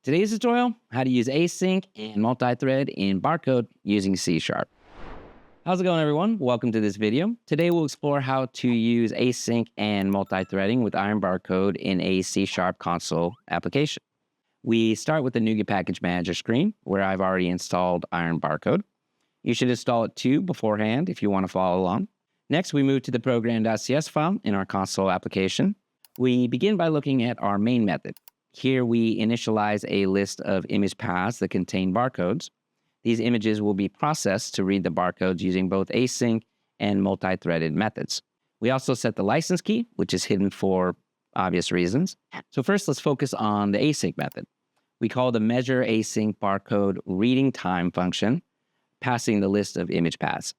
Today's tutorial, how to use async and multithread in Barcode using C#. How's it going, everyone? Welcome to this video. Today we'll explore how to use async and multithreading with IronBarcode in a C# console application. We start with the NuGet Package Manager screen, where I've already installed IronBarcode. You should install it too beforehand if you want to follow along. Next, we move to the program.cs file in our console application. We begin by looking at our main method. Here we initialize a list of image paths that contain barcodes. These images will be processed to read the barcodes using both async and multi-threaded methods. We also set the license key, which is hidden for obvious reasons. So first, let's focus on the async method. We call the measure async barcode reading time function, passing the list of image paths.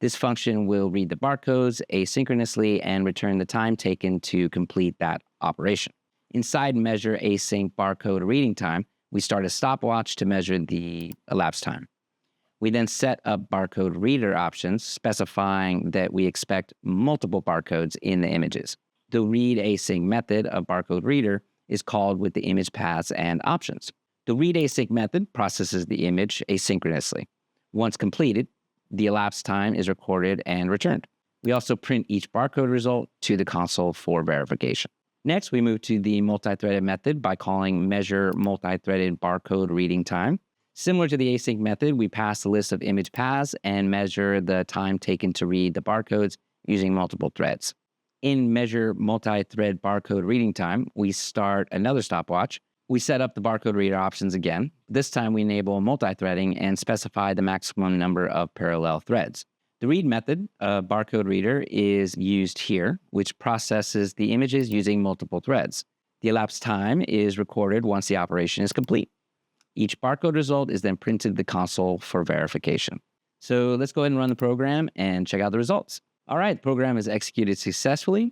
This function will read the barcodes asynchronously and return the time taken to complete that operation. Inside measure async barcode reading time, we start a stopwatch to measure the elapsed time. We then set up barcode reader options, specifying that we expect multiple barcodes in the images. The read async method of barcode reader is called with the image paths and options. The read async method processes the image asynchronously. Once completed, the elapsed time is recorded and returned. We also print each barcode result to the console for verification. Next, we move to the multi-threaded method by calling measure multi-threaded barcode reading time. Similar to the async method, we pass the list of image paths and measure the time taken to read the barcodes using multiple threads. In measure multi-thread barcode reading time, we start another stopwatch. We set up the barcode reader options again. This time we enable multi-threading and specify the maximum number of parallel threads. The read method of barcode reader is used here, which processes the images using multiple threads. The elapsed time is recorded once the operation is complete. Each barcode result is then printed to the console for verification. So let's go ahead and run the program and check out the results. All right, the program is executed successfully,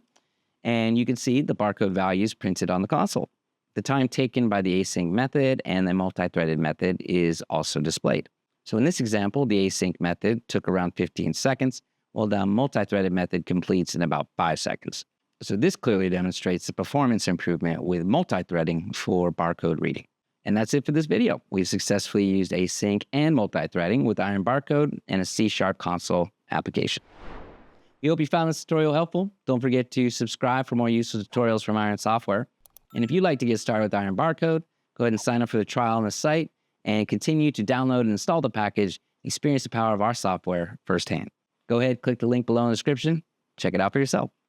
and you can see the barcode values printed on the console. The time taken by the async method and the multi-threaded method is also displayed. So in this example, the async method took around 15 seconds, while the multi-threaded method completes in about 5 seconds. So this clearly demonstrates the performance improvement with multi-threading for barcode reading. And that's it for this video. We've successfully used async and multi-threading with IronBarcode and a C# console application. We hope you found this tutorial helpful. Don't forget to subscribe for more useful tutorials from Iron Software. And if you'd like to get started with IronBarcode, go ahead and sign up for the trial on the site and continue to download and install the package, experience the power of our software firsthand. Go ahead, click the link below in the description, check it out for yourself.